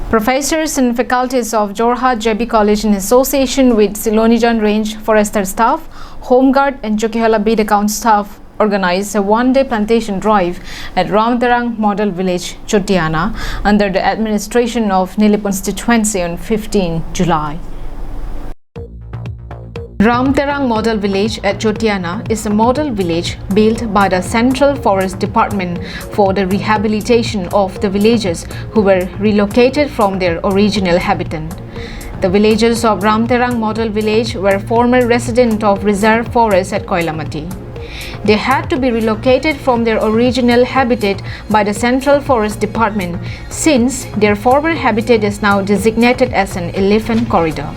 Professors and faculties of Jorhat JB College in association with Silonijan Range Forester staff, Home Guard and Chokihola Beat Account staff organized a one-day plantation drive at Ram Terang Model Village, Chotiana, under the administration of Nili constituency on 15 July. Ram Terang Model Village at Chotiana is a model village built by the Central Forest Department for the rehabilitation of the villagers who were relocated from their original habitat. The villagers of Ram Terang Model Village were former residents of reserve forest at Koilamati. They had to be relocated from their original habitat by the Central Forest Department since their former habitat is now designated as an elephant corridor.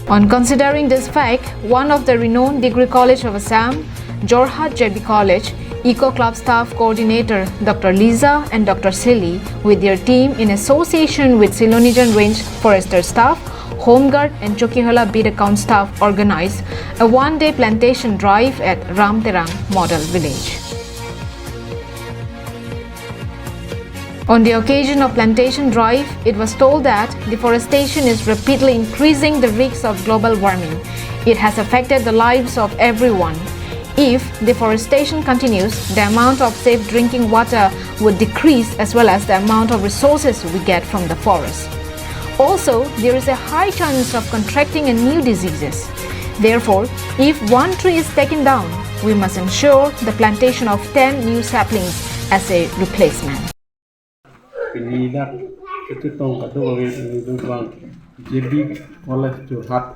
On considering this fact, one of the renowned degree college of Assam, Jorhat JB College, Eco Club Staff Coordinator Dr. Lisa and Dr. Silly with their team in association with Silonijan Range Forester staff, Home Guard and Chokihola Beat Account staff organized a one-day plantation drive at Ram Terang Model Village. On the occasion of plantation drive, it was told that deforestation is rapidly increasing the risks of global warming. It has affected the lives of everyone. If deforestation continues, the amount of safe drinking water would decrease as well as the amount of resources we get from the forest. Also, there is a high chance of contracting new diseases. Therefore, if one tree is taken down, we must ensure the plantation of 10 new saplings as a replacement. Penida ketutong kado orang JB College Jorhat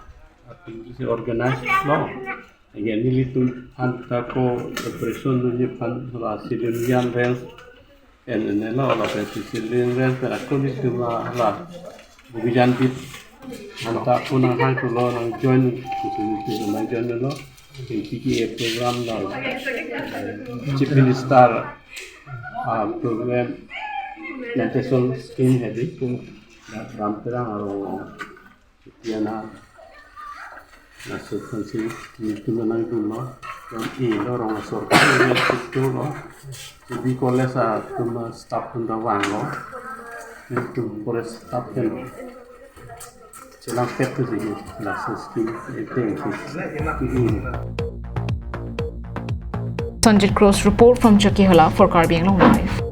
is organized law. Again, ini tu antako operation dunia pan la Silonijan Range and la Silonijan Range per aku ni tu la bukan bit antako nang hang tu lo nang join tu nang join lo in PTA program la Chief Minister program plantation scheme है देखो राम तेरंग और Chotiana nasib kansi itu menang dulu dan ini orang sorkan itu loh jadi kolej cuma staff pendawang loh itu kolej staff kan jelang itu sih nasib scheme itu ini. Sanjit Cross report from Chokihola for Karbi Anglong Live.